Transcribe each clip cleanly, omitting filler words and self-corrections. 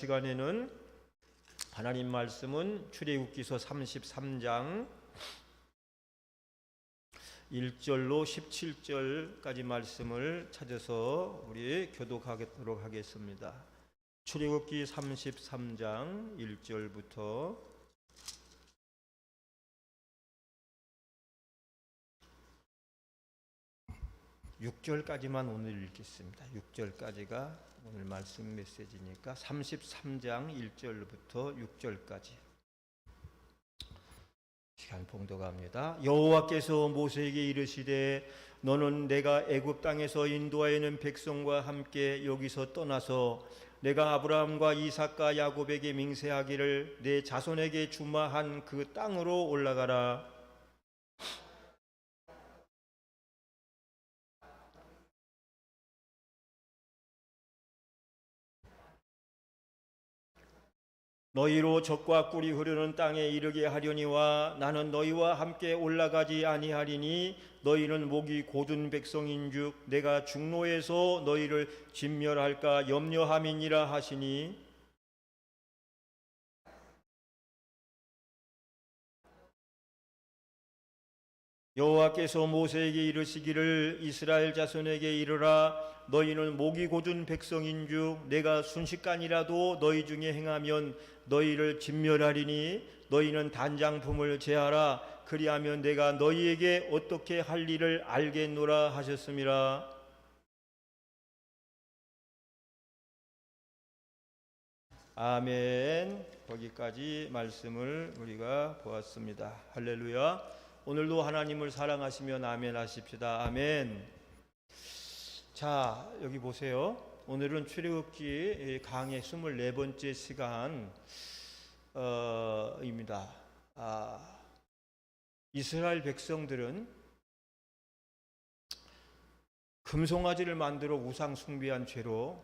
시간에는 하나님 말씀은 출애굽기서 33장 1절로 17절까지 말씀을 찾아서 우리 교독하도록 하겠습니다. 출애굽기 33장 1절부터 6절까지만 오늘 읽겠습니다. 6절까지가 오늘 말씀 메시지니까 33장 1절부터 6절까지 시간 봉독합니다. 여호와께서 모세에게 이르시되 너는 내가 애굽 땅에서 인도하여 낸 백성과 함께 여기서 떠나서 내가 아브라함과 이삭과 야곱에게 맹세하기를 내 자손에게 주마한 그 땅으로 올라가라. 너희로 젖과 꿀이 흐르는 땅에 이르게 하려니와 나는 너희와 함께 올라가지 아니하리니 너희는 목이 곧은 백성인즉 내가 중노에서 너희를 진멸할까 염려함이니라 하시니 여호와께서 모세에게 이르시기를 이스라엘 자손에게 이르라 너희는 목이 곧은 백성인즉 내가 순식간이라도 너희 중에 행하면 너희를 진멸하리니 너희는 단장품을 제하라 그리하면 내가 너희에게 어떻게 할 일을 알겠노라 하셨음이라. 아멘. 거기까지 말씀을 우리가 보았습니다. 할렐루야. 오늘도 하나님을 사랑하시면 아멘 하십시다. 아멘. 자, 여기 보세요. 오늘은 출애굽기 강의 24번째 시간입니다. 이스라엘 백성들은 금송아지를 만들어 우상 숭배한 죄로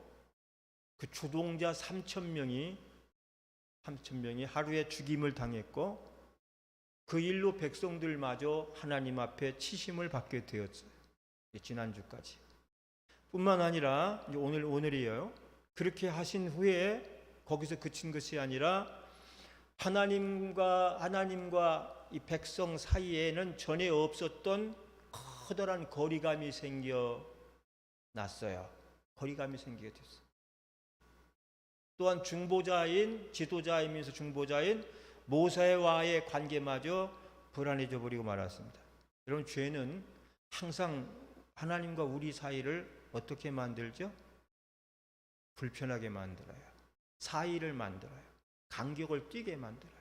그 주동자 3,000명이 하루에 죽임을 당했고 그 일로 백성들마저 하나님 앞에 치심을 받게 되었어요. 지난주까지. 뿐만 아니라 이제 오늘이에요. 그렇게 하신 후에 거기서 그친 것이 아니라 하나님과 이 백성 사이에는 전에 없었던 커다란 거리감이 생겨났어요. 거리감이 생기게 됐어요. 또한 지도자이면서 중보자인 모세와의 관계마저 불안해져 버리고 말았습니다. 여러분, 죄는 항상 하나님과 우리 사이를 어떻게 만들죠? 불편하게 만들어요. 사이를 만들어요. 간격을 띄게 만들어요.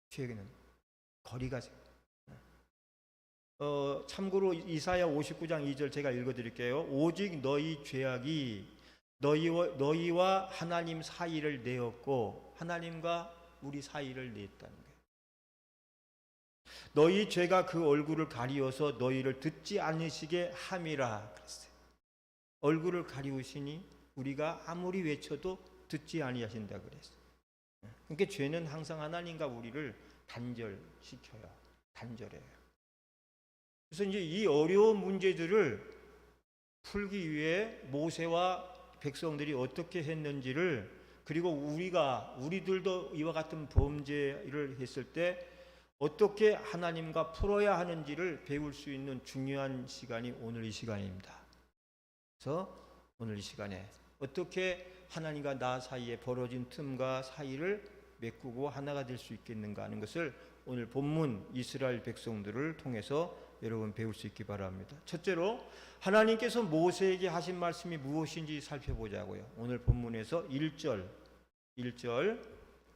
죄는 거리가 생겨요. 참고로 이사야 59장 2절 제가 읽어드릴게요. 오직 너희 죄악이 너희와 하나님 사이를 내었고 하나님과 우리 사이를 냈다는 거예요. 너희 죄가 그 얼굴을 가리워서 너희를 듣지 않으시게 함이라 그랬어요. 얼굴을 가리우시니 우리가 아무리 외쳐도 듣지 아니하신다 그랬어요. 그러니까 죄는 항상 하나님과 우리를 단절시켜요. 단절해요. 그래서 이제 이 어려운 문제들을 풀기 위해 모세와 백성들이 어떻게 했는지를 그리고 우리들도 이와 같은 범죄를 했을 때 어떻게 하나님과 풀어야 하는지를 배울 수 있는 중요한 시간이 오늘 이 시간입니다. 그래서 오늘 이 시간에 어떻게 하나님과 나 사이에 벌어진 틈과 사이를 메꾸고 하나가 될 수 있겠는가 하는 것을 오늘 본문 이스라엘 백성들을 통해서 여러분 배울 수 있기 바랍니다. 첫째로 하나님께서 모세에게 하신 말씀이 무엇인지 살펴보자고요. 오늘 본문에서 1절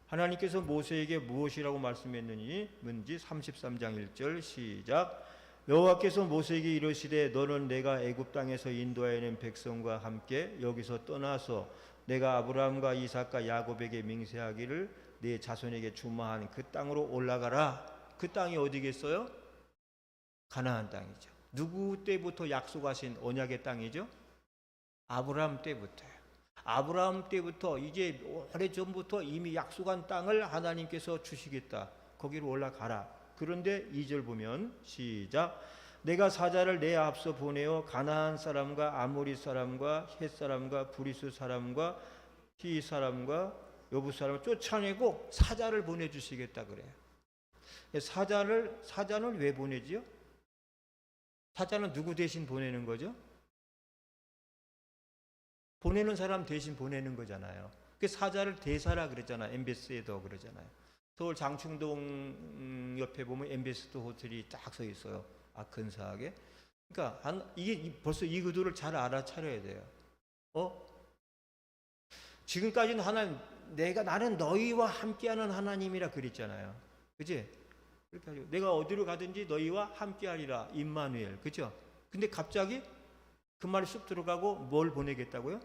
하나님께서 모세에게 무엇이라고 말씀했는지 33장 1절 시작. 여호와께서 모세에게 이르시되 너는 내가 애굽 땅에서 인도하여 낸 백성과 함께 여기서 떠나서 내가 아브라함과 이삭과 야곱에게 맹세하기를 네 자손에게 주마한 그 땅으로 올라가라. 그 땅이 어디겠어요? 가나안 땅이죠. 누구 때부터 약속하신 언약의 땅이죠? 아브라함 때부터요. 아브라함 때부터 이제 오래전부터 이미 약속한 땅을 하나님께서 주시겠다. 거기로 올라가라. 그런데 2절 보면 시작. 내가 사자를 내 앞서 보내어 가나안 사람과 아모리 사람과 헷 사람과 브리스 사람과 히윗 사람과 여부 사람을 쫓아내고 사자를 보내주시겠다 그래요. 사자는 왜 보내지요? 사자는 누구 대신 보내는 거죠? 보내는 사람 대신 보내는 거잖아요. 그 사자를 대사라 그랬잖아요. 엠베시더 그러잖아요. 서울 장충동 옆에 보면 엠베시더 호텔이 딱 서 있어요. 근사하게. 그러니까 이게 벌써 이 의도를 잘 알아차려야 돼요. 지금까지는 나는 너희와 함께하는 하나님이라 그랬잖아요. 그지? 그렇게 하죠. 내가 어디로 가든지 너희와 함께하리라. 임마누엘. 그죠? 근데 갑자기 그 말이 쑥 들어가고 뭘 보내겠다고요?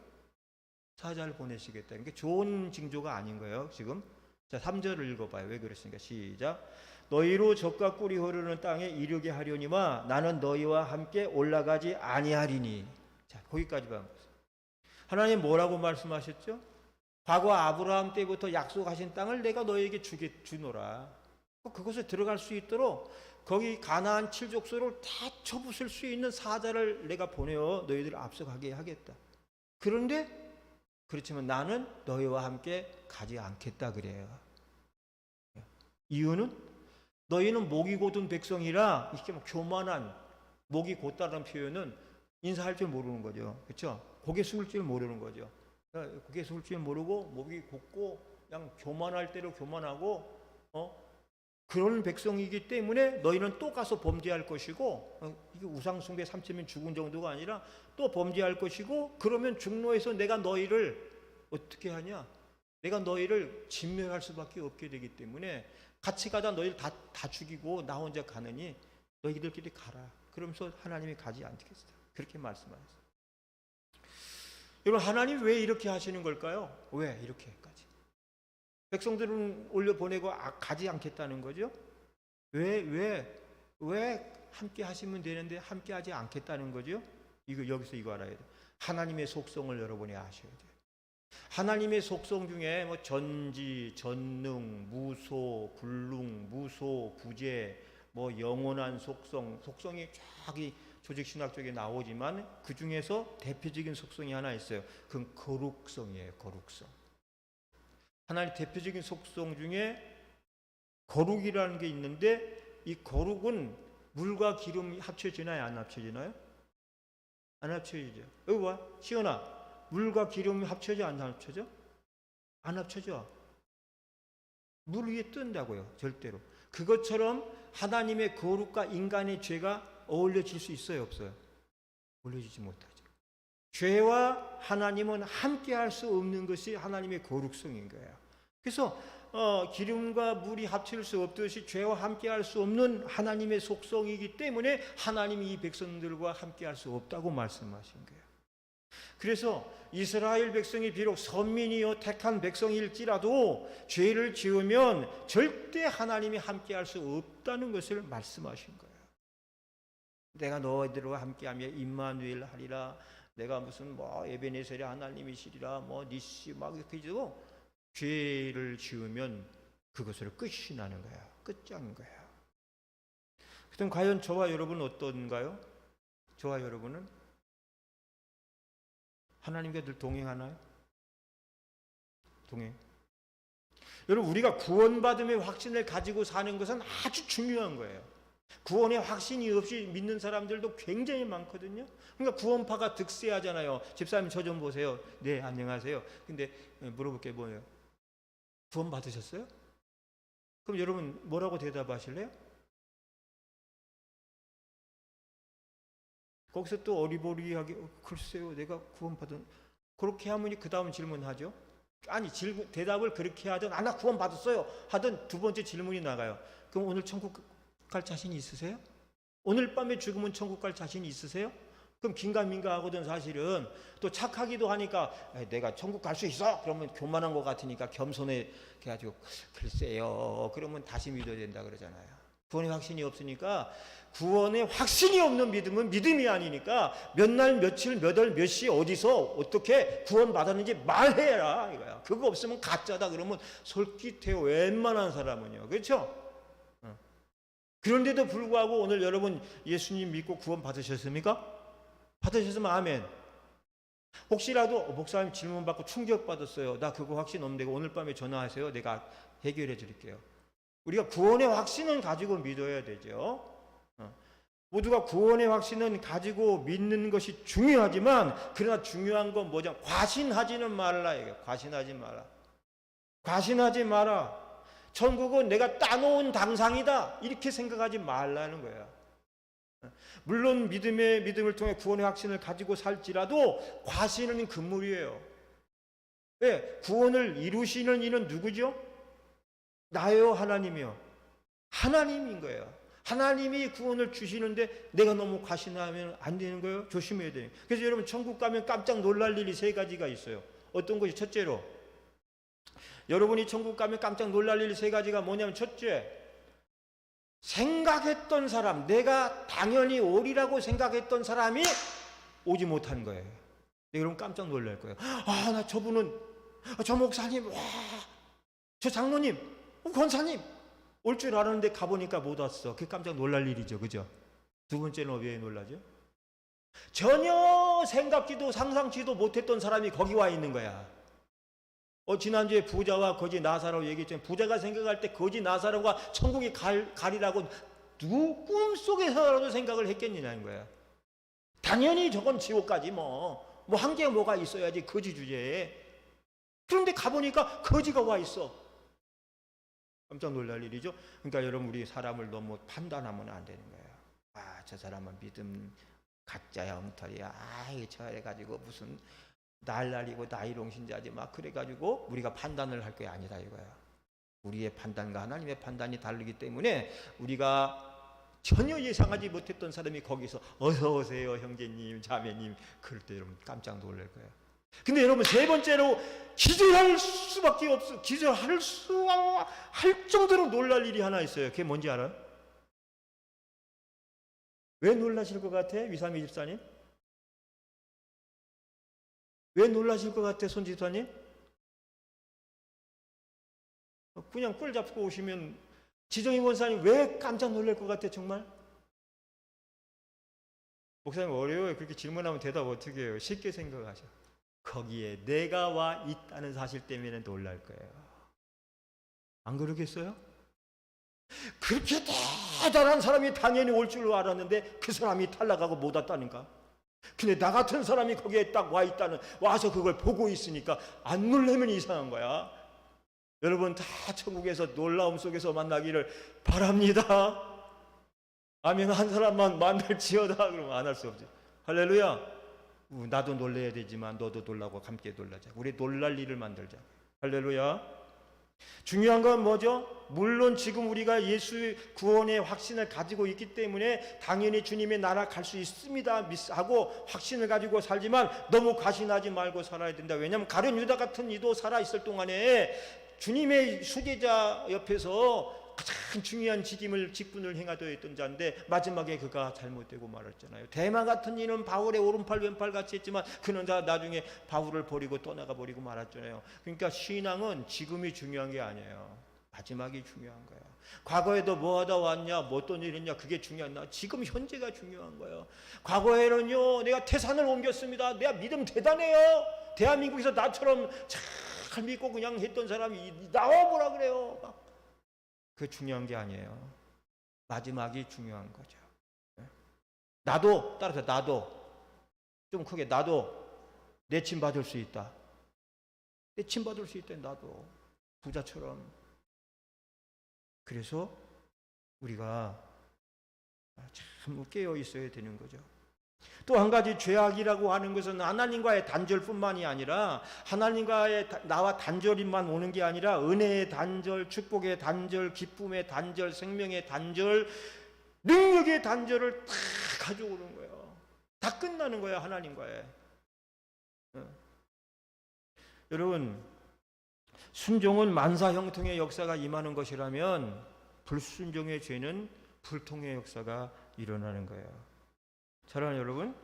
사자를 보내시겠다. 그러니까 좋은 징조가 아닌 거예요, 지금. 자, 3절을 읽어봐요. 왜 그랬습니까? 시작. 너희로 젖과 꿀이 흐르는 땅에 이르게 하려니와 나는 너희와 함께 올라가지 아니하리니. 자, 거기까지만 보세요. 하나님 뭐라고 말씀하셨죠? 과거 아브라함 때부터 약속하신 땅을 내가 너희에게 주노라. 그곳에 들어갈 수 있도록 거기 가나안 7족속을 다 쳐부술 수 있는 사자를 내가 보내어 너희들을 앞서가게 하겠다. 그런데 그렇지만 나는 너희와 함께 가지 않겠다 그래요. 이유는 너희는 목이 곧은 백성이라 이렇게 교만한 목이 곧다는 표현은 인사할 줄 모르는 거죠. 그렇죠? 고개 숙일 줄 모르는 거죠. 고개 숙일 줄 모르고 목이 곧고 그냥 교만할 대로 교만하고 그런 백성이기 때문에 너희는 또 가서 범죄할 것이고 이게 우상숭배 3천명 죽은 정도가 아니라 또 범죄할 것이고 그러면 중로에서 내가 너희를 어떻게 하냐? 내가 너희를 진멸할 수밖에 없게 되기 때문에 같이 가다 너희를 다 죽이고 나 혼자 가느니 너희들끼리 가라. 그러면서 하나님이 가지 않겠다. 그렇게 말씀하셨어요. 여러분 하나님 왜 이렇게 하시는 걸까요? 왜 이렇게까지? 백성들은 올려보내고 가지 않겠다는 거죠. 왜 함께 하시면 되는데 함께 하지 않겠다는 거죠. 여기서 이거 알아야 돼요. 하나님의 속성을 여러분이 아셔야 돼요. 하나님의 속성 중에 전지, 전능, 무소, 불능, 무소, 부재, 영원한 속성이 쫙 조직신학 쪽에 나오지만 그 중에서 대표적인 속성이 하나 있어요. 그건 거룩성이에요. 거룩성. 하나님의 대표적인 속성 중에 거룩이라는 게 있는데 이 거룩은 물과 기름이 합쳐지나요? 안 합쳐지나요? 안 합쳐지죠. 여기 봐. 시연아. 물과 기름이 합쳐져 안 합쳐져? 안 합쳐져. 물 위에 뜬다고요. 절대로. 그것처럼 하나님의 거룩과 인간의 죄가 어울려질 수 있어요? 없어요? 어울려지지 못하죠. 죄와 하나님은 함께 할 수 없는 것이 하나님의 거룩성인 거예요. 그래서 기름과 물이 합칠 수 없듯이 죄와 함께 할 수 없는 하나님의 속성이기 때문에 하나님이 이 백성들과 함께 할 수 없다고 말씀하신 거예요. 그래서 이스라엘 백성이 비록 선민이요 택한 백성일지라도 죄를 지으면 절대 하나님이 함께 할 수 없다는 것을 말씀하신 거예요. 내가 너희들과 함께하며 임마누엘 하리라. 내가 무슨 에베네셀의 하나님이시리라 니시 이렇게 해도 죄를 지으면 그것으로 끝이 나는 거야. 끝장인 거야. 그럼 과연 저와 여러분은 어떤가요? 저와 여러분은 하나님과 늘 동행하나요? 동행. 여러분 우리가 구원받음의 확신을 가지고 사는 것은 아주 중요한 거예요. 구원의 확신이 없이 믿는 사람들도 굉장히 많거든요. 그러니까 구원파가 득세하잖아요. 집사님 저 좀 보세요. 네 안녕하세요. 근데 물어볼 게 뭐예요? 구원 받으셨어요? 그럼 여러분 뭐라고 대답하실래요? 거기서 또 어리버리하게 글쎄요 내가 구원받은 그렇게 하면 그 다음 질문하죠. 아니 대답을 그렇게 하든 나 구원 받았어요 하든 두 번째 질문이 나가요. 그럼 오늘 천국 갈 자신이 있으세요? 오늘 밤에 죽으면 천국 갈 자신이 있으세요? 그럼 긴가민가 하거든. 사실은 또 착하기도 하니까 내가 천국 갈 수 있어 그러면 교만한 것 같으니까 겸손해 해가지고 글쎄요 그러면 다시 믿어야 된다 그러잖아요. 구원의 확신이 없으니까 구원의 확신이 없는 믿음은 믿음이 아니니까 몇 날 며칠 몇 월 몇 시 어디서 어떻게 구원 받았는지 말해라 이거야. 그거 없으면 가짜다 그러면 솔깃해요. 웬만한 사람은요. 그렇죠? 그런데도 불구하고 오늘 여러분 예수님 믿고 구원 받으셨습니까? 받으셨으면 아멘. 혹시라도 목사님 질문 받고 충격 받았어요. 나 그거 확신 없는데 오늘 밤에 전화하세요. 내가 해결해 드릴게요. 우리가 구원의 확신은 가지고 믿어야 되죠. 모두가 구원의 확신은 가지고 믿는 것이 중요하지만 그러나 중요한 건 뭐냐? 과신하지는 말라. 이게 과신하지 마라. 과신하지 마라. 천국은 내가 따놓은 당상이다. 이렇게 생각하지 말라는 거야. 물론 믿음을 통해 구원의 확신을 가지고 살지라도 과신은 금물이에요. 왜? 구원을 이루시는 이는 누구죠? 나요, 하나님이요? 하나님인 거예요. 하나님이 구원을 주시는데 내가 너무 과신하면 안 되는 거예요. 조심해야 돼요. 그래서 여러분 천국 가면 깜짝 놀랄 일이 세 가지가 있어요. 어떤 것이? 첫째로, 여러분이 천국 가면 깜짝 놀랄 일이 세 가지가 뭐냐면, 첫째, 생각했던 사람, 내가 당연히 오리라고 생각했던 사람이 오지 못한 거예요. 여러분 깜짝 놀랄 거예요. 아, 나 저분은, 저 목사님, 와, 저 장로님, 권사님 올 줄 알았는데 가보니까 못 왔어. 그게 깜짝 놀랄 일이죠. 그죠? 두 번째는 왜 놀라죠? 전혀 생각지도 상상지도 못했던 사람이 거기 와 있는 거야. 지난주에 부자와 거지 나사로 얘기했잖아요. 부자가 생각할 때 거지 나사로가 천국에 가리라고 누구 꿈속에서라도 생각을 했겠느냐는 거야. 당연히 저건 지옥까지 뭐 한 개 뭐가 있어야지, 거지 주제에. 그런데 가보니까 거지가 와 있어. 깜짝 놀랄 일이죠. 그러니까 여러분, 우리 사람을 너무 판단하면 안 되는 거예요. 아, 저 사람은 믿음 가짜야, 엉터리야. 아이, 저래가지고 무슨 날라리고 나이롱신자지 막 그래가지고 우리가 판단을 할 게 아니다 이거야. 우리의 판단과 하나님의 판단이 다르기 때문에 우리가 전혀 예상하지 못했던 사람이 거기서 어서 오세요 형제님 자매님 그럴 때 여러분 깜짝 놀랄 거예요. 근데 여러분 세 번째로 기절할 수밖에 없어. 기절할 정도로 놀랄 일이 하나 있어요. 그게 뭔지 알아요? 왜 놀라실 것 같아? 위삼이 집사님? 왜 놀라실 것 같아, 손 집사님? 그냥 꿀 잡고 오시면 지정희 권사님 왜 깜짝 놀랄 것 같아, 정말? 목사님 어려워요. 그렇게 질문하면 대답 어떻게 해요? 쉽게 생각하셔. 거기에 내가 와 있다는 사실 때문에 놀랄 거예요. 안 그러겠어요? 그렇게 대단한 사람이 당연히 올 줄 알았는데 그 사람이 탈락하고 못 왔다니까. 근데 나 같은 사람이 거기에 딱 와서 그걸 보고 있으니까 안 놀라면 이상한 거야. 여러분 다 천국에서 놀라움 속에서 만나기를 바랍니다. 아멘. 한 사람만 만날지어다. 그러면 안 할 수 없죠. 할렐루야. 나도 놀라야 되지만 너도 놀라고 함께 놀라자. 우리 놀랄 일을 만들자. 할렐루야. 중요한 건 뭐죠? 물론 지금 우리가 예수의 구원의 확신을 가지고 있기 때문에 당연히 주님의 나라 갈 수 있습니다 하고 확신을 가지고 살지만 너무 과신하지 말고 살아야 된다. 왜냐하면 가룟 유다 같은 이도 살아있을 동안에 주님의 수제자 옆에서 가장 중요한 직분을 행하도록 했던 자인데 마지막에 그가 잘못되고 말았잖아요. 대마 같은 이는 바울의 오른팔 왼팔 같이 했지만 그는 다 나중에 바울을 버리고 떠나가 버리고 말았잖아요. 그러니까 신앙은 지금이 중요한 게 아니에요. 마지막이 중요한 거예요. 과거에도 뭐 하다 왔냐, 뭐 어떤 일 했냐, 그게 중요한 지금 현재가 중요한 거예요. 과거에는요, 내가 태산을 옮겼습니다. 내가 믿음 대단해요. 대한민국에서 나처럼 잘 믿고 그냥 했던 사람이 나와보라 그래요. 그 중요한 게 아니에요. 마지막이 중요한 거죠. 나도 좀 크게 나도 내침 받을 수 있다. 내침 받을 수 있다. 나도 부자처럼. 그래서 우리가 참 깨어 있어야 되는 거죠. 또 한 가지 죄악이라고 하는 것은 하나님과의 단절뿐만이 아니라 하나님과의 나와 단절이만 오는 게 아니라 은혜의 단절, 축복의 단절, 기쁨의 단절, 생명의 단절, 능력의 단절을 다 가져오는 거예요. 다 끝나는 거예요, 하나님과의. 여러분, 순종은 만사 형통의 역사가 임하는 것이라면 불순종의 죄는 불통의 역사가 일어나는 거예요. 사랑하는 여러분,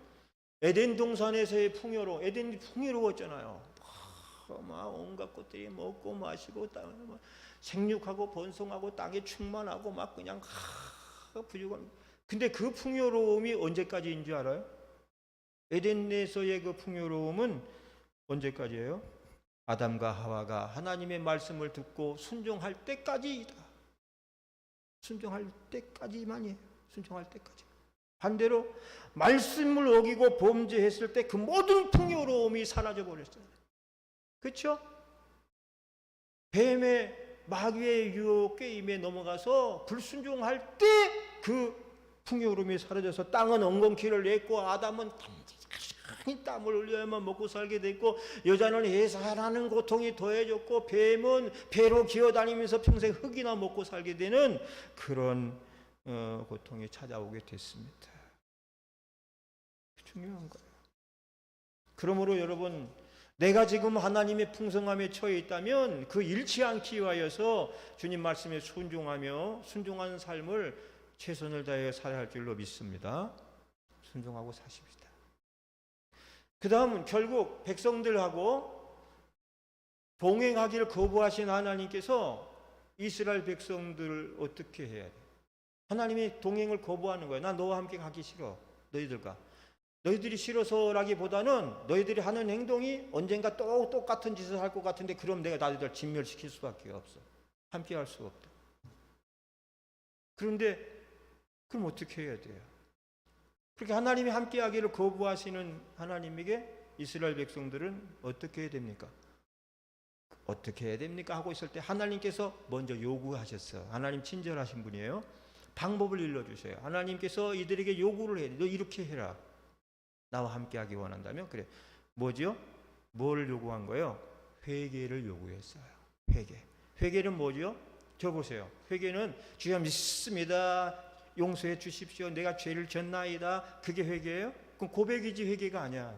에덴 동산에서의 풍요로, 에덴이 풍요로웠잖아요. 막 온갖 것들이 먹고 마시고 생육하고 번성하고 땅에 충만하고 막 그냥 부유한. 근데 그 풍요로움이 언제까지인 줄 알아요? 에덴에서의 그 풍요로움은 언제까지예요? 아담과 하와가 하나님의 말씀을 듣고 순종할 때까지이다. 순종할 때까지만이에요. 순종할 때까지. 반대로 말씀을 어기고 범죄했을 때 그 모든 풍요로움이 사라져 버렸어요. 그렇죠? 뱀의 마귀의 유혹 게임에 넘어가서 불순종할 때 그 풍요로움이 사라져서 땅은 엉겅퀴를 냈고 아담은 단단히 땀을 흘려야만 먹고 살게 됐고 여자는 해산하는 고통이 더해졌고 뱀은 배로 기어다니면서 평생 흙이나 먹고 살게 되는 그런 고통이 찾아오게 됐습니다. 중요한 거예요. 그러므로 여러분, 내가 지금 하나님의 풍성함에 처해 있다면 그 잃지 않기 위하여서 주님 말씀에 순종하며 순종하는 삶을 최선을 다해 살아야 할 줄로 믿습니다. 순종하고 사십시다. 그 다음은 결국 백성들하고 동행하기를 거부하신 하나님께서 이스라엘 백성들을 어떻게 해야 돼? 하나님이 동행을 거부하는 거예요. 나 너와 함께 가기 싫어. 너희들과. 너희들이 싫어서라기보다는 너희들이 하는 행동이 언젠가 또 똑같은 짓을 할 것 같은데 그럼 내가 너희들 진멸시킬 수밖에 없어. 함께 할 수가 없다. 그런데 그럼 어떻게 해야 돼요? 그렇게 하나님이 함께 하기를 거부하시는 하나님에게 이스라엘 백성들은 어떻게 해야 됩니까? 어떻게 해야 됩니까? 하고 있을 때 하나님께서 먼저 요구하셨어요. 하나님 친절하신 분이에요. 방법을 일러주세요. 하나님께서 이들에게 요구를 해요. 너 이렇게 해라. 나와 함께 하기 원한다면 그래. 뭐죠? 뭘 요구한 거예요? 회개를 요구했어요. 회개는 뭐죠? 저 보세요. 회개는 주여 믿습니다. 용서해 주십시오. 내가 죄를 졌나이다. 그게 회개예요? 그럼 고백이지 회개가 아니야.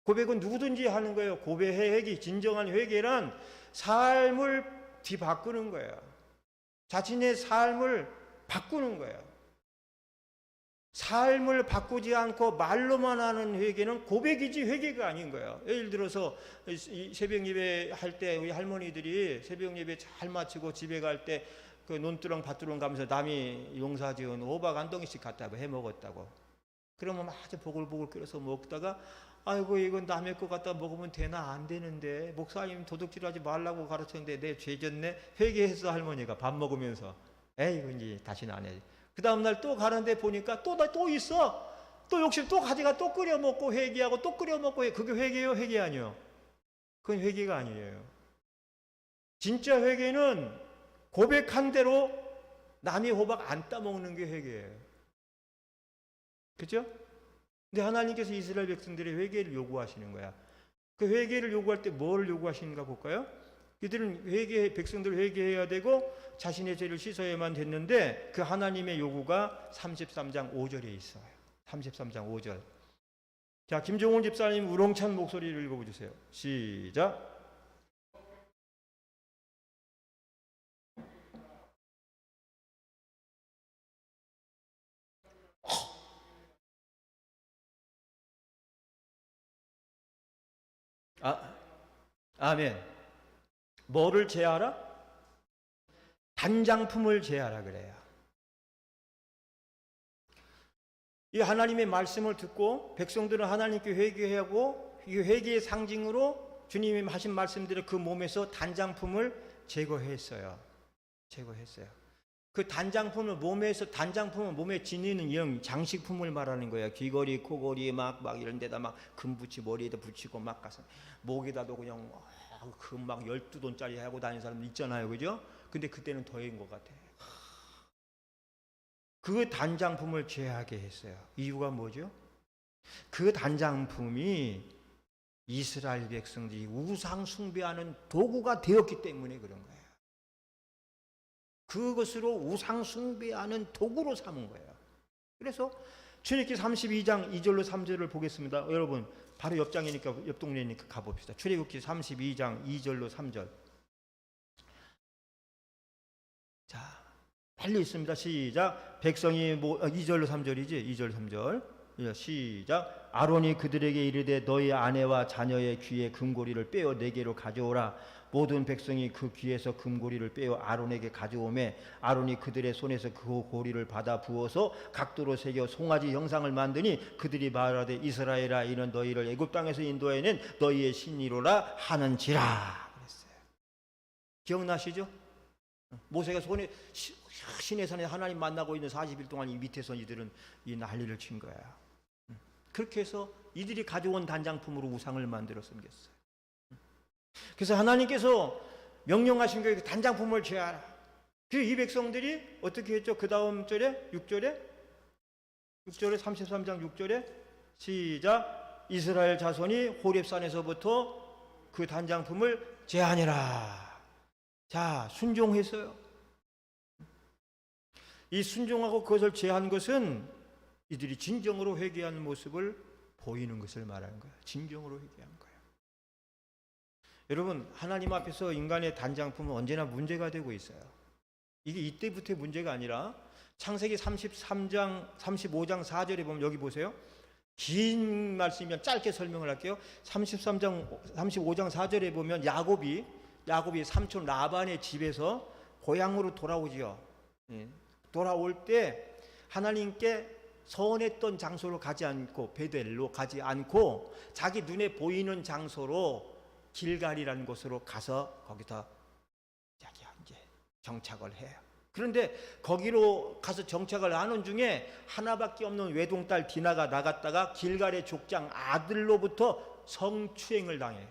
고백은 누구든지 하는 거예요. 고백의 회개, 진정한 회개란 삶을 뒤바꾸는 거예요. 자신의 삶을 바꾸는 거예요. 삶을 바꾸지 않고 말로만 하는 회개는 고백이지 회개가 아닌 거예요. 예를 들어서 새벽 예배 할 때 우리 할머니들이 새벽 예배 잘 마치고 집에 갈 때 그 논두렁 밭두렁 가면서 남이 용사 지은 호박 한 덩이씩 갖다 해 먹었다고. 그러면 아주 보글보글 끓여서 먹다가 아이고 이건 남의 거 갖다 먹으면 되나 안 되는데 목사님 도둑질하지 말라고 가르쳤는데 내 죄 졌네. 회개했어 할머니가 밥 먹으면서. 에이 이제 다시는 안 해. 그 다음날 또 가는데 보니까 또 있어. 또 욕심 또 가져가 또 끓여 먹고 회개하고 또 끓여 먹고 해. 그게 회개예요? 회개 아니요? 그건 회개가 아니에요. 진짜 회개는 고백한 대로 남이 호박 안 따먹는 게 회개예요. 그죠? 근데 하나님께서 이스라엘 백성들의 회개를 요구하시는 거야. 그 회개를 요구할 때 뭘 요구하시는가 볼까요? 이들은 백성들 회개해야 되고 자신의 죄를 씻어야만 됐는데 그 하나님의 요구가 33장 5절에 있어요. 33장 5절. 자, 김종훈 집사님 우렁찬 목소리를 읽어주세요. 시작. 아멘. 뭐를 제하라? 단장품을 제하라 그래요. 이 하나님의 말씀을 듣고 백성들은 하나님께 회개하고 이 회개의 상징으로 주님이 하신 말씀대로 그 몸에서 단장품을 제거했어요. 그 단장품을 몸에 지니는 이런 장식품을 말하는 거예요. 귀걸이, 코걸이 막 이런 데다 막 금붙이 머리에다 붙이고 막 가서 목에다도 그냥 금 막 12돈짜리 하고 다니는 사람 있잖아요. 그죠? 근데 그때는 더인 것 같아요. 그 단장품을 제하게 했어요. 이유가 뭐죠? 그 단장품이 이스라엘 백성들이 우상 숭배하는 도구가 되었기 때문에 그런 거예요. 그것으로 우상 숭배하는 도구로 삼은 거예요. 그래서 출애굽기 32장 2절로 3절을 보겠습니다. 여러분 바로 옆장이니까 옆 동네니까 가봅시다. 출애굽기 32장 2절로 3절. 자, 빨리 있습니다. 시작. 백성이 2절로 3절이지. 2절 3절. 시작. 아론이 그들에게 이르되 너희 아내와 자녀의 귀에 금고리를 빼어 내게로 가져오라. 모든 백성이 그 귀에서 금고리를 빼어 아론에게 가져오매 아론이 그들의 손에서 그 고리를 받아 부어서 각도로 새겨 송아지 형상을 만드니 그들이 말하되 이스라엘아 이는 너희를 애굽 땅에서 인도해낸 너희의 신이로라 하는지라 그랬어요. 기억나시죠? 모세가 손에 시내산에 하나님 만나고 있는 40일 동안 이 밑에서 이들은 이 난리를 친 거야. 그렇게 해서 이들이 가져온 단장품으로 우상을 만들어 섬겼어요. 그래서 하나님께서 명령하신 그 단장품을 제하라. 그 이 백성들이 어떻게 했죠? 그 다음 절에 6절에 33장 6절에 시작. 이스라엘 자손이 호렙산에서부터 그 단장품을 제하니라. 자, 순종했어요. 이 순종하고 그것을 제한 것은 이들이 진정으로 회개하는 모습을 보이는 것을 말하는 거예요. 진정으로 회개한 거예요. 여러분, 하나님 앞에서 인간의 단장품은 언제나 문제가 되고 있어요. 이게 이때부터의 문제가 아니라 창세기 33장 35장 4절에 보면, 여기 보세요. 긴 말씀이면 짧게 설명을 할게요. 35장 4절에 보면 야곱이 삼촌 라반의 집에서 고향으로 돌아오지요. 돌아올 때 하나님께 서원했던 장소로 가지 않고 베델로 가지 않고 자기 눈에 보이는 장소로 길갈이라는 곳으로 가서 거기서 자기가 이제 정착을 해요. 그런데 거기로 가서 정착을 하는 중에 하나밖에 없는 외동딸 디나가 나갔다가 길갈의 족장 아들로부터 성추행을 당해요.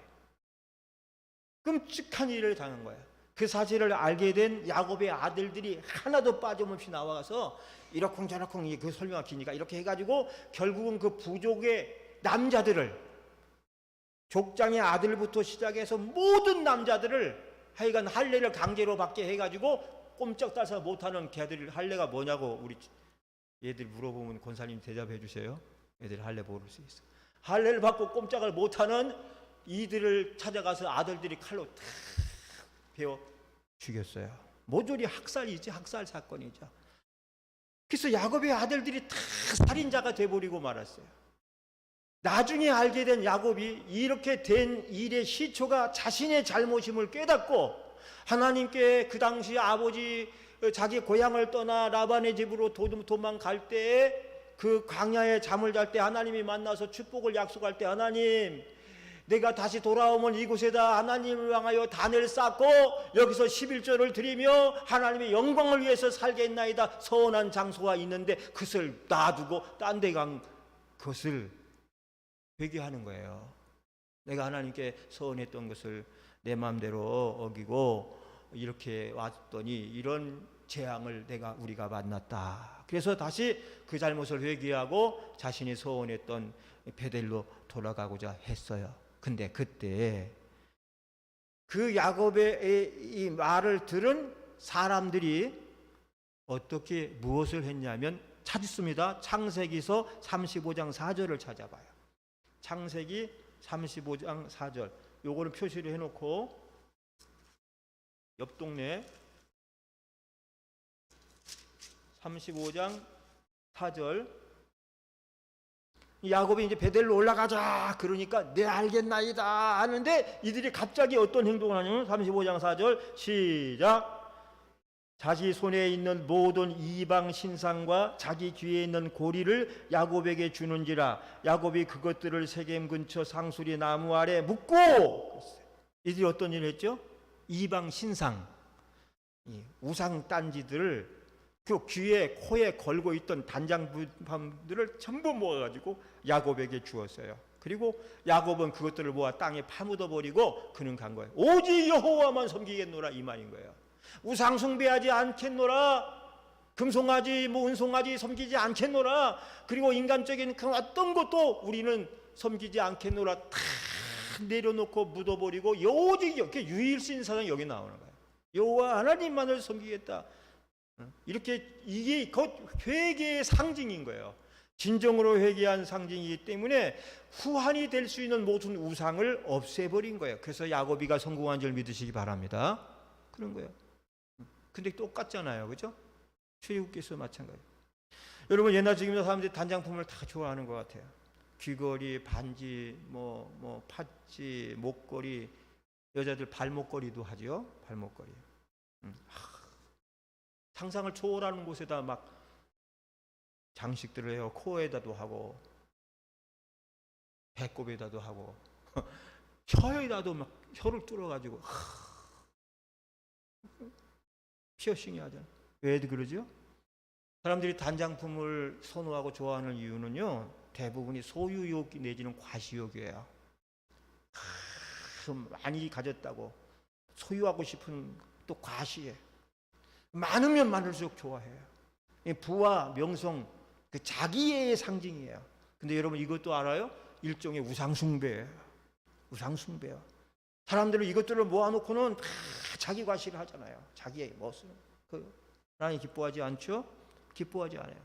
끔찍한 일을 당한 거예요. 그 사실을 알게 된 야곱의 아들들이 하나도 빠짐없이 나와서 이러쿵저러쿵, 그 설명이 기니까 이렇게 해가지고 결국은 그 부족의 남자들을, 족장의 아들부터 시작해서 모든 남자들을 하여간 할례를 강제로 받게 해가지고 꼼짝달싹 못하는 걔들. 할례가 뭐냐고 우리 얘들 물어보면 권사님 대답해 주세요. 애들 할례 모를 수 있어. 할례를 받고 꼼짝을 못하는 이들을 찾아가서 아들들이 칼로 탁 베어 죽였어요. 모조리 학살이지, 학살 사건이죠. 그래서 야곱의 아들들이 다 살인자가 돼버리고 말았어요. 나중에 알게 된 야곱이 이렇게 된 일의 시초가 자신의 잘못임을 깨닫고 하나님께 그 당시 아버지 자기 고향을 떠나 라반의 집으로 도망갈 때에 그 광야에 잠을 잘 때 하나님이 만나서 축복을 약속할 때, 하나님 내가 다시 돌아오면 이곳에다 하나님을 향하여 단을 쌓고 여기서 11조를 드리며 하나님의 영광을 위해서 살겠나이다. 서원한 장소가 있는데 그것을 놔두고 딴 데 간 것을 회개하는 거예요. 내가 하나님께 서원했던 것을 내 마음대로 어기고 이렇게 왔더니 이런 재앙을 우리가 만났다. 그래서 다시 그 잘못을 회개하고 자신이 서원했던 베델로 돌아가고자 했어요. 근데 그때 그 야곱의 이 말을 들은 사람들이 어떻게 무엇을 했냐면 찾습니다. 창세기서 35장 4절을 찾아봐요. 창세기 35장 4절. 요거는 표시를 해놓고 옆 동네 35장 4절. 야곱이 이제 베델로 올라가자 그러니까 네 알겠나이다 하는데 이들이 갑자기 어떤 행동을 하냐면 35장 4절 시작. 자기 손에 있는 모든 이방 신상과 자기 귀에 있는 고리를 야곱에게 주는지라. 야곱이 그것들을 세겜 근처 상수리 나무 아래 묻고. 이들이 어떤 일을 했죠? 이방 신상, 우상 딴지들을 그 귀에 코에 걸고 있던 단장품들을 전부 모아가지고 야곱에게 주었어요. 그리고 야곱은 그것들을 모아 땅에 파묻어 버리고 그는 간 거예요. 오직 여호와만 섬기겠노라 이 말인 거예요. 우상 숭배하지 않겠노라. 금송아지 은송아지 섬기지 않겠노라. 그리고 인간적인 그 어떤 것도 우리는 섬기지 않겠노라. 다 내려놓고 묻어버리고 오직 이렇게 유일신 사상이 여기 나오는 거예요. 여호와 하나님만을 섬기겠다. 이렇게 이게 곧 회개의 상징인 거예요. 진정으로 회개한 상징이기 때문에 후환이 될 수 있는 모든 우상을 없애버린 거예요. 그래서 야곱이가 성공한 줄 믿으시기 바랍니다. 그런 거예요. 근데 똑같잖아요, 그죠? 출애굽기에서 마찬가지. 여러분 옛날 지금도 사람들이 단장품을 다 좋아하는 것 같아요. 귀걸이, 반지, 팥지, 목걸이. 여자들 발목걸이도 하죠. 발목걸이. 상상을 초월하는 곳에다 막 장식들을 해요. 코에다도 하고 배꼽에다도 하고 혀에다도 막 혀를 뚫어가지고 피어싱이 하잖아요. 왜 그러죠? 사람들이 단장품을 선호하고 좋아하는 이유는요, 대부분이 소유욕 내지는 과시욕이에요. 많이 가졌다고 소유하고 싶은 또 과시에 많으면 많을수록 좋아해요. 부와 명성, 그 자기의 상징이에요. 근데 여러분 이것도 알아요? 일종의 우상숭배예요. 우상숭배요. 사람들은 이것들을 모아놓고는 다 자기 과시를 하잖아요. 자기의 모습. 하나님 기뻐하지 않죠? 기뻐하지 않아요.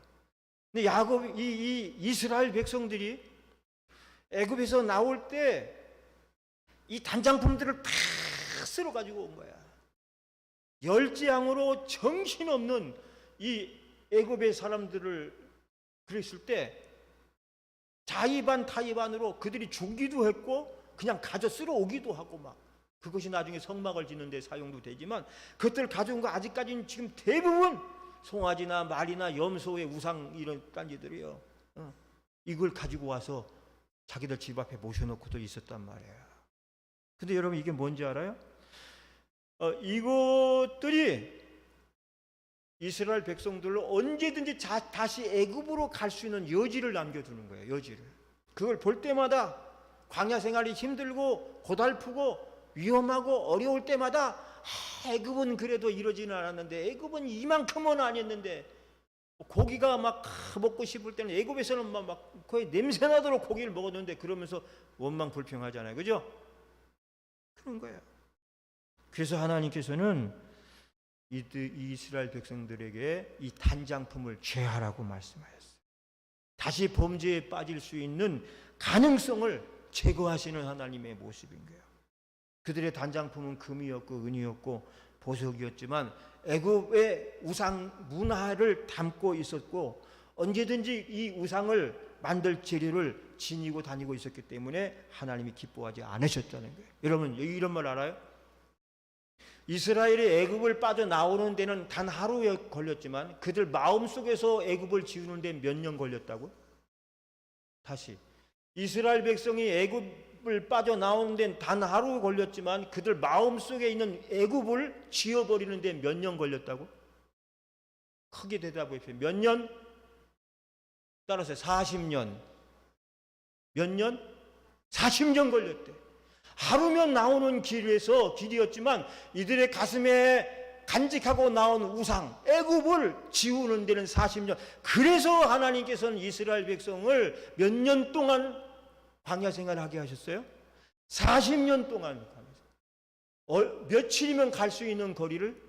근데 야곱, 이 이스라엘 백성들이 애굽에서 나올 때 이 단장품들을 다 쓸어 가지고 온 거야. 열재앙으로 정신없는 이 애굽의 사람들을 그랬을 때 자의반 타의반으로 그들이 죽기도 했고 그냥 가져 쓸어 오기도 하고 막 그것이 나중에 성막을 짓는 데 사용도 되지만 그것들을 가져온 거 아직까지는 지금 대부분 송아지나 말이나 염소의 우상 이런 딴지들이요. 이걸 가지고 와서 자기들 집 앞에 모셔놓고도 있었단 말이에요. 근데 여러분 이게 뭔지 알아요? 이것들이 이스라엘 백성들로 언제든지 다시 애굽으로 갈 수 있는 여지를 남겨두는 거예요. 여지를. 그걸 볼 때마다 광야 생활이 힘들고 고달프고 위험하고 어려울 때마다 애굽은 그래도 이러지는 않았는데 애굽은 이만큼은 아니었는데 고기가 막 먹고 싶을 때는 애굽에서는 막 거의 냄새나도록 고기를 먹었는데 그러면서 원망 불평하잖아요. 그죠? 그런 거예요. 그래서 하나님께서는 이 이스라엘 백성들에게 이 단장품을 제하라고 말씀하셨어요. 다시 범죄에 빠질 수 있는 가능성을 제거하시는 하나님의 모습인 거예요. 그들의 단장품은 금이었고 은이었고 보석이었지만 애굽의 우상 문화를 담고 있었고 언제든지 이 우상을 만들 재료를 지니고 다니고 있었기 때문에 하나님이 기뻐하지 않으셨다는 거예요. 여러분 이런 말 알아요? 이스라엘이 애굽을 빠져나오는 데는 단 하루에 걸렸지만 그들 마음속에서 애굽을 지우는 데 몇 년 걸렸다고? 다시 이스라엘 백성이 애굽을 빠져나오는 데는 단 하루 걸렸지만 그들 마음속에 있는 애굽을 지워버리는 데 몇 년 걸렸다고? 크게 대답해 주세요. 몇 년? 따라서 40년. 몇 년? 40년 걸렸대. 하루면 나오는 길이었지만 이들의 가슴에 간직하고 나온 우상 애굽을 지우는 데는 40년. 그래서 하나님께서는 이스라엘 백성을 몇 년 동안 광야 생활을 하게 하셨어요? 40년 동안. 며칠이면 갈 수 있는 거리를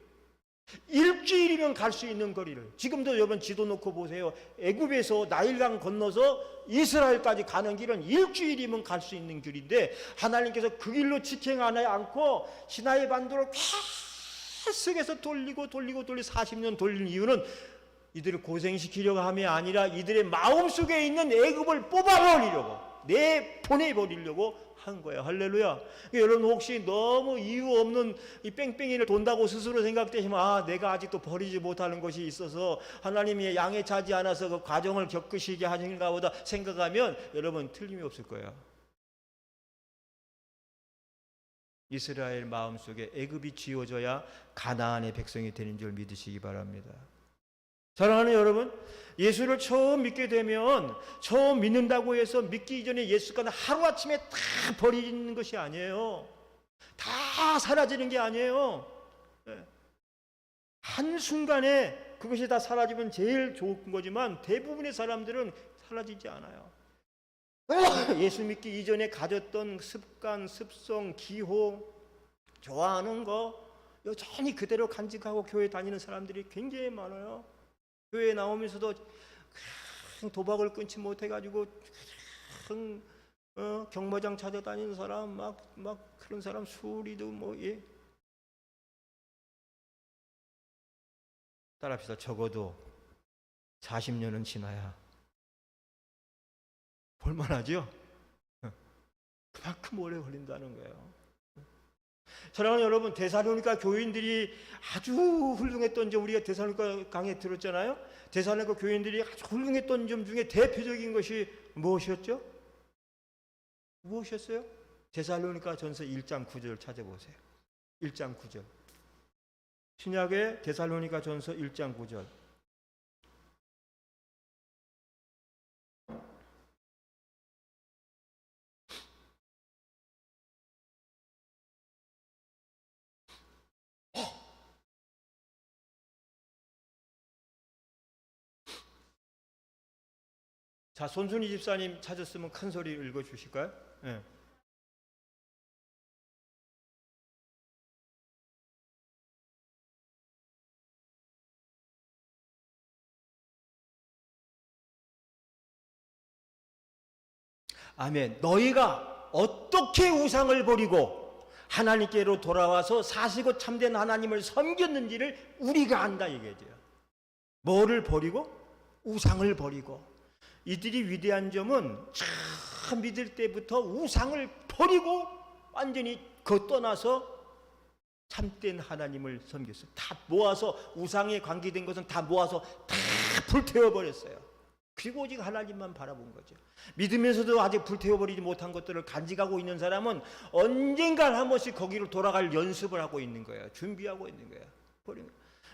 일주일이면 갈 수 있는 거리를 지금도 여러분 지도 놓고 보세요. 애굽에서 나일강 건너서 이스라엘까지 가는 길은 일주일이면 갈 수 있는 길인데 하나님께서 그 길로 직행하지 않고 시나이 반도를 계속해서 돌리고 40년 돌린 이유는 이들을 고생시키려고 함이 아니라 이들의 마음속에 있는 애굽을 뽑아버리려고 내보내버리려고 한 거예요. 할렐루야. 여러분 혹시 너무 이유 없는 이 뺑뺑이를 돈다고 스스로 생각되시면 내가 아직도 버리지 못하는 것이 있어서 하나님이 양에 차지 않아서 그 과정을 겪으시게 하신가 보다 생각하면 여러분 틀림이 없을 거예요. 이스라엘 마음속에 애굽이 지워져야 가나안의 백성이 되는 줄 믿으시기 바랍니다. 사랑하는 여러분, 예수를 처음 믿게 되면 처음 믿는다고 해서 믿기 이전에 예수가 하루아침에 다 버리는 것이 아니에요. 다 사라지는 게 아니에요. 한순간에 그것이 다 사라지면 제일 좋은 거지만 대부분의 사람들은 사라지지 않아요. 예수 믿기 이전에 가졌던 습관, 습성, 기호, 좋아하는 거 여전히 그대로 간직하고 교회 다니는 사람들이 굉장히 많아요. 교회에 나오면서도 도박을 끊지 못해가지고 경마장 찾아다니는 사람 막 그런 사람 수리도 따라합시다. 적어도 40년은 지나야 볼만하죠? 그만큼 오래 걸린다는 거예요. 사랑하는 여러분, 데살로니가 교인들이 아주 훌륭했던 점, 우리가 데살로니가 강의 들었잖아요. 데살로니가 교인들이 아주 훌륭했던 점 중에 대표적인 것이 무엇이었죠? 무엇이었어요? 데살로니가 전서 1장 9절 찾아보세요. 1장 9절. 신약의 데살로니가 전서 1장 9절. 자, 손순희 집사님 찾았으면 큰 소리 읽어주실까요? 네. 아멘. 너희가 어떻게 우상을 버리고 하나님께로 돌아와서 사시고 참된 하나님을 섬겼는지를 우리가 안다 얘기해요. 뭐를 버리고? 우상을 버리고. 이들이 위대한 점은 참 믿을 때부터 우상을 버리고 완전히 떠나서 참된 하나님을 섬겼어요. 다 모아서 우상에 관계된 것은 다 모아서 다 불태워버렸어요. 그리고 오직 하나님만 바라본 거죠. 믿으면서도 아직 불태워버리지 못한 것들을 간직하고 있는 사람은 언젠간 한 번씩 거기로 돌아갈 연습을 하고 있는 거예요. 준비하고 있는 거예요.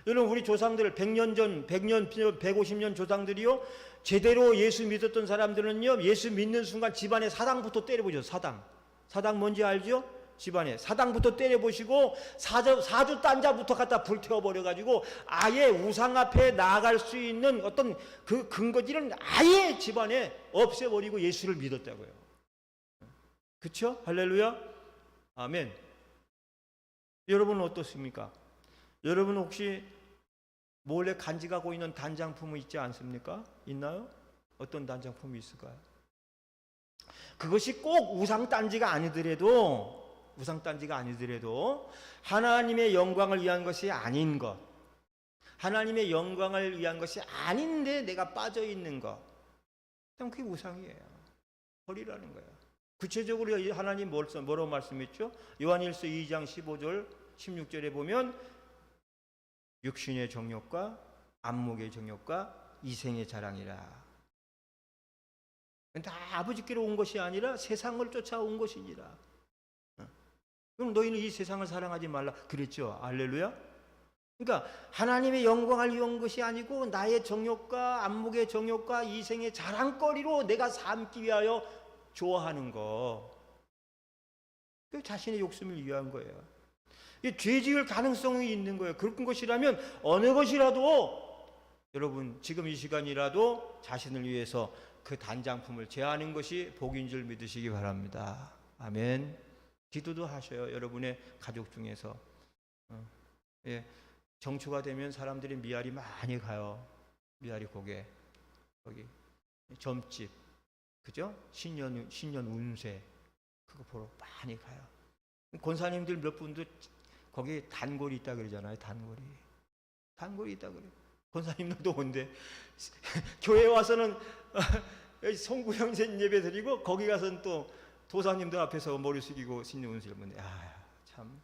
여러분, 우리 조상들 100년 전, 100년, 150년 조상들이요, 제대로 예수 믿었던 사람들은요, 예수 믿는 순간 집안에 사당부터 때려보죠. 사당 뭔지 알죠? 집안에 사당부터 때려보시고 사주 단자부터 갖다 불태워버려가지고 아예 우상 앞에 나아갈 수 있는 어떤 그 근거지를 아예 집안에 없애버리고 예수를 믿었다고요. 그쵸? 할렐루야? 아멘. 여러분은 어떻습니까? 여러분 혹시 몰래 간직하고 있는 단장품이 있지 않습니까? 있나요? 어떤 단장품이 있을까요? 그것이 꼭 우상단지가 아니더라도 하나님의 영광을 위한 것이 아닌 것, 하나님의 영광을 위한 것이 아닌데 내가 빠져 있는 것, 그럼 그게 우상이에요. 버리라는 거예요. 구체적으로 하나님 뭐라고 말씀했죠? 요한일서 2장 15절 16절에 보면 육신의 정욕과 안목의 정욕과 이생의 자랑이라. 다 아버지께로 온 것이 아니라 세상을 쫓아온 것이니라. 그럼 너희는 이 세상을 사랑하지 말라 그랬죠. 할렐루야. 그러니까 하나님의 영광을 위한 것이 아니고 나의 정욕과 안목의 정욕과 이생의 자랑거리로 내가 삼기 위하여 좋아하는 거, 그 자신의 욕심을 위한 거예요. 죄 지을 가능성이 있는 거예요. 그런 것이라면 어느 것이라도 여러분 지금 이 시간이라도 자신을 위해서 그 단장품을 제하는 것이 복인 줄 믿으시기 바랍니다. 아멘. 기도도 하셔요. 여러분의 가족 중에서. 정초가 되면 사람들이 미아리 많이 가요. 미아리 고개, 거기 점집, 그죠? 신년 운세 그거 보러 많이 가요. 권사님들 몇 분도 거기 단골이 있다 그러잖아요. 단골이 있다 그래요. 권사님들도 온대. 교회 와서는 송구형제 예배 드리고 거기 가서는 또 도사님들 앞에서 머리 숙이고 신년 운세를 보는데, 참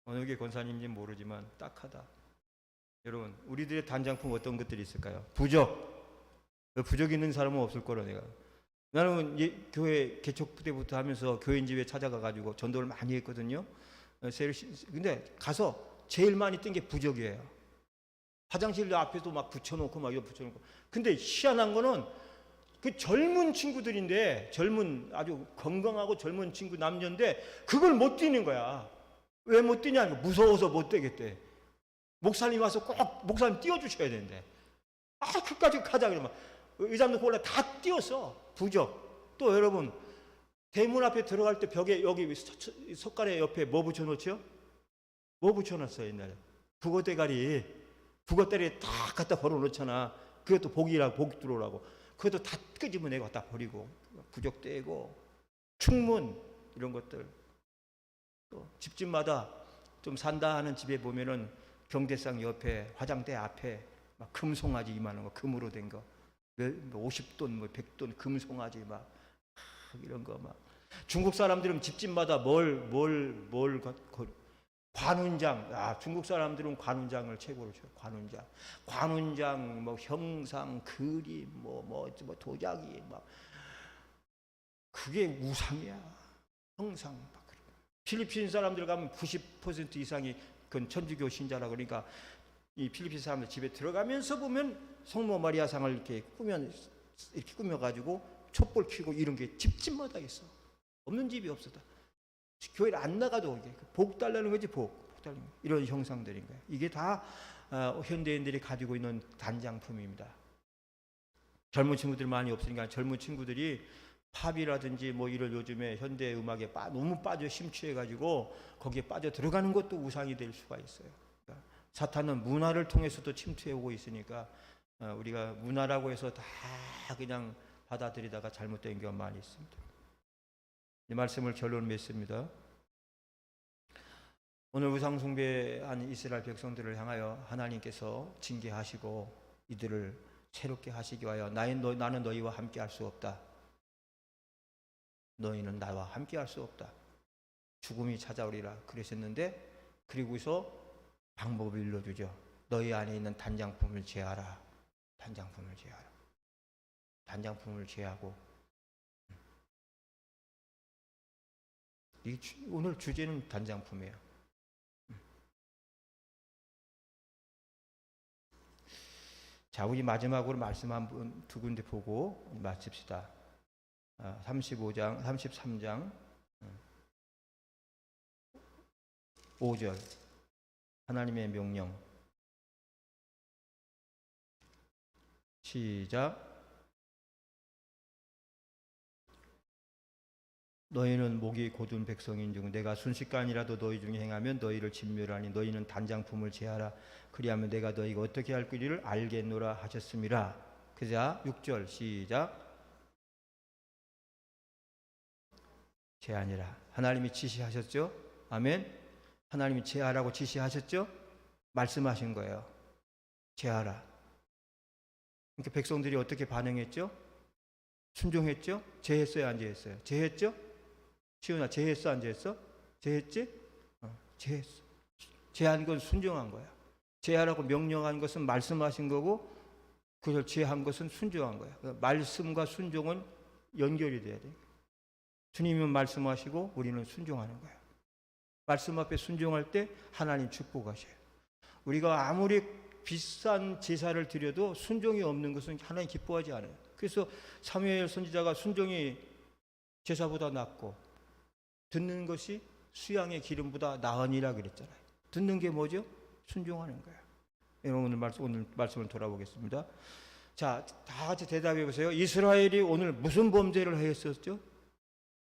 어느 게 권사님인지 모르지만 딱하다. 여러분, 우리들의 단장품 어떤 것들이 있을까요? 부적 있는 사람은 없을 거라. 나는 교회 개척 때부터 하면서 교인 집에 찾아가가지고 전도를 많이 했거든요. 근데 가서 제일 많이 뜬 게 부적이에요. 화장실 앞에도 막 붙여놓고 막 이거 붙여놓고. 근데 희한한 거는 그 젊은 친구들인데, 아주 건강하고 젊은 친구 남녀인데 그걸 못 뛰는 거야. 왜 못 뛰냐? 무서워서 못 뛰겠대. 목사님 와서 꼭 목사님 띄워주셔야 되는데, 끝까지 가자 그러면 의자도 골라 다 띄웠어. 부적. 또 여러분, 대문 앞에 들어갈 때 벽에 여기 석가래 옆에 뭐 붙여놓죠? 뭐 붙여놨어요 옛날에? 북어대가리 다 갖다 벌어놓잖아. 그것도 복 들어오라고. 그것도 다 끄집어내고 갖다 버리고, 부적 떼고, 충문 이런 것들. 또 집집마다 좀 산다 하는 집에 보면은 경대상 옆에 화장대 앞에 막 금송아지 이만한 거, 금으로 된 거, 50돈 100돈 금송아지 막 이런 거 막 중국 사람들은 집집마다 관운장. 중국 사람들은 관운장을 최고로 줘요. 관운장, 뭐 형상, 그림, 뭐 도자기, 막 그게 우상이야. 형상. 필리핀 사람들 가면 90% 이상이 그건 천주교 신자라. 그러니까 이 필리핀 사람들 집에 들어가면서 보면 성모 마리아 상을 이렇게 꾸며가지고 촛불 켜고 이런 게 집집마다 있어. 없는 집이 없었다. 교회를 안 나가도 이게 복 달라는 거지. 복 달라는 거. 이런 형상들인 거예요. 이게 다 현대인들이 가지고 있는 단장품입니다. 젊은 친구들 많이 없으니까 젊은 친구들이 팝이라든지 뭐 이런 요즘에 현대 음악에 너무 빠져 심취해가지고 거기에 빠져 들어가는 것도 우상이 될 수가 있어요. 그러니까 사탄은 문화를 통해서도 침투해 오고 있으니까 우리가 문화라고 해서 다 그냥 받아들이다가 잘못된 경우가 많이 있습니다. 이 말씀을 결론 맺습니다. 오늘 우상 숭배한 이스라엘 백성들을 향하여 하나님께서 징계하시고 이들을 새롭게 하시기 위하여 나는 너희와 함께 할 수 없다. 너희는 나와 함께 할 수 없다. 죽음이 찾아오리라 그러셨는데, 그리고서 방법을 일러주죠. 너희 안에 있는 단장품을 제하라. 단장품을 제하고. 오늘 주제는 단장품이에요. 자, 우리 마지막으로 말씀 두 군데 보고 마칩시다. 33장 5절 하나님의 명령. 시작. 너희는 목이 곧은 백성인즉 내가 순식간이라도 너희 중에 행하면 너희를 진멸하니 너희는 단장품을 제하라. 그리하면 내가 너희가 어떻게 할 길을 알겠노라 하셨음이라. 그자 6절 시작. 제하니라. 하나님이 지시하셨죠? 아멘. 하나님이 제하라고 지시하셨죠? 말씀하신 거예요. 제하라. 그러니까 백성들이 어떻게 반응했죠? 순종했죠? 제했어요, 안 제했어요? 제했죠? 시온아, 제했어, 안 제했어? 제했지? 제했어. 제한 건 순종한 거야. 제하라고 명령한 것은 말씀하신 거고, 그걸 제한 것은 순종한 거야. 말씀과 순종은 연결이 돼야 돼. 주님은 말씀하시고 우리는 순종하는 거예요. 말씀 앞에 순종할 때 하나님 축복하셔요. 우리가 아무리 비싼 제사를 드려도 순종이 없는 것은 하나님 기뻐하지 않아요. 그래서 사무엘 선지자가 순종이 제사보다 낫고 듣는 것이 수양의 기름보다 나으니라 그랬잖아요. 듣는 게 뭐죠? 순종하는 거예요. 오늘 말씀을 돌아보겠습니다. 자, 다 같이 대답해 보세요. 이스라엘이 오늘 무슨 범죄를 했었죠?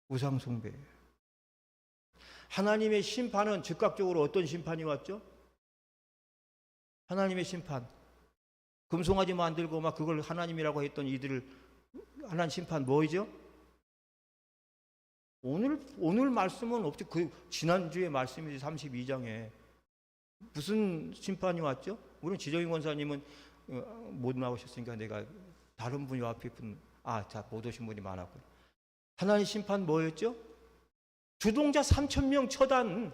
우상 숭배. 하나님의 심판은 즉각적으로 어떤 심판이 왔죠? 하나님의 심판. 금송아지 만들고 막 그걸 하나님이라고 했던 이들을 하나님 심판 뭐죠? 오늘 말씀은 없죠. 그 지난주에 말씀이지 32장에 무슨 심판이 왔죠? 우리는 지정인 권사님은 못 나오셨으니까 내가 다른 분이 앞에 못 오신 분이 많았고. 하나님 심판 뭐였죠? 주동자 3,000명 처단.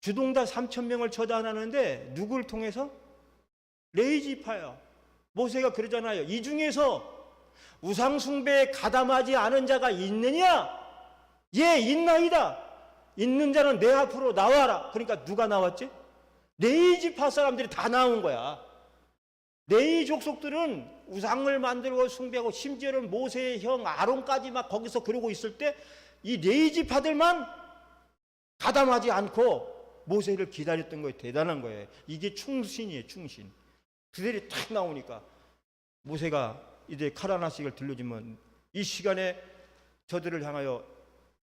주동자 3,000명을 처단하는데 누구를 통해서? 레위 지파요. 모세가 그러잖아요. 이 중에서 우상 숭배에 가담하지 않은 자가 있느냐? 예, 있나이다. 있는 자는 내 앞으로 나와라. 그러니까 누가 나왔지? 레위 지파 사람들이 다 나온 거야. 레위 족속들은 우상을 만들고 숭배하고 심지어는 모세의 형 아론까지 막 거기서 그러고 있을 때 이 레위 지파들만 가담하지 않고 모세를 기다렸던 거예요. 대단한 거예요. 이게 충신이에요. 충신. 그들이 탁 나오니까 모세가 이제 칼 하나씩을 들려주면 이 시간에 저들을 향하여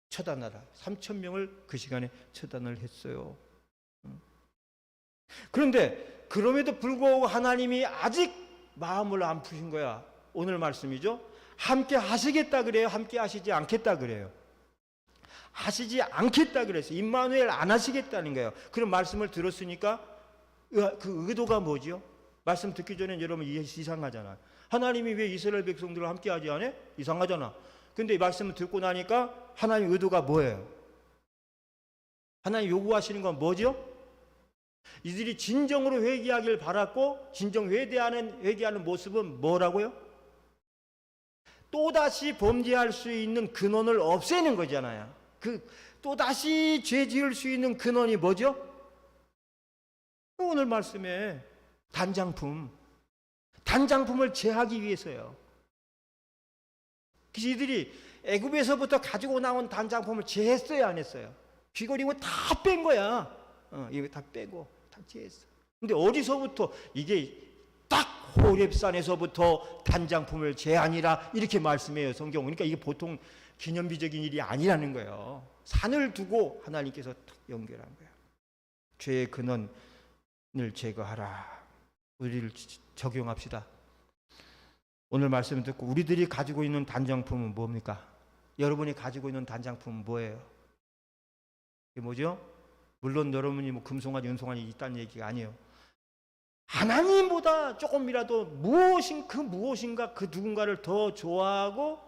처단하라. 3,000명을 그 시간에 처단을 했어요. 그런데 그럼에도 불구하고 하나님이 아직 마음을 안 푸신 거야. 오늘 말씀이죠. 함께 하시겠다 그래요? 함께 하시지 않겠다 그래요? 하시지 않겠다 그랬어요. 임마누엘 안 하시겠다는 거예요. 그런 말씀을 들었으니까 그 의도가 뭐죠? 말씀 듣기 전에 여러분 이상하잖아. 하나님이 왜 이스라엘 백성들을 함께 하지 않아? 이상하잖아. 근데 이 말씀을 듣고 나니까 하나님 의도가 뭐예요? 하나님 요구하시는 건 뭐죠? 이들이 진정으로 회개하길 바랐고, 진정 회개하는 모습은 뭐라고요? 또다시 범죄할 수 있는 근원을 없애는 거잖아요. 또다시 죄 지을 수 있는 근원이 뭐죠? 오늘 말씀에 단장품을 제하기 위해서요. 그래서 이들이 애굽에서부터 가지고 나온 단장품을 제했어요, 안 했어요? 귀걸이고 다 뺀 거야. 이거 다 빼고 다 제했어. 근데 어디서부터? 이게 딱 호렙산에서부터 단장품을 제하니라, 이렇게 말씀해요, 성경. 그러니까 이게 보통 기념비적인 일이 아니라는 거예요. 산을 두고 하나님께서 딱 연결한 거예요. 죄의 근원을 제거하라. 우리를 적용합시다. 오늘 말씀을 듣고 우리들이 가지고 있는 단장품은 뭡니까? 여러분이 가지고 있는 단장품은 뭐예요? 이게 뭐죠? 물론 여러분이 뭐 금송아지, 은송아지 있다는 얘기가 아니에요. 하나님보다 조금이라도 무엇인가 그 누군가를 더 좋아하고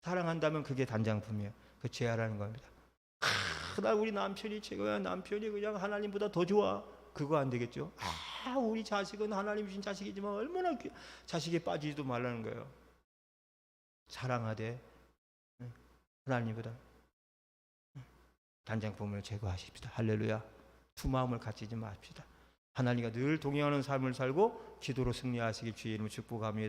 사랑한다면 그게 단장품이에요. 그 제하라는 겁니다. 나 우리 남편이 최고야. 남편이 그냥 하나님보다 더 좋아. 그거 안 되겠죠? 우리 자식은 하나님 주신 자식이지만 얼마나 자식에 빠지지도 말라는 거예요. 사랑하되 하나님보다 단장품을 제거하십시다. 할렐루야. 두 마음을 갖지지 마십시다. 하나님과 늘 동행하는 삶을 살고 기도로 승리하시길 주의 이름으로 축복합니다.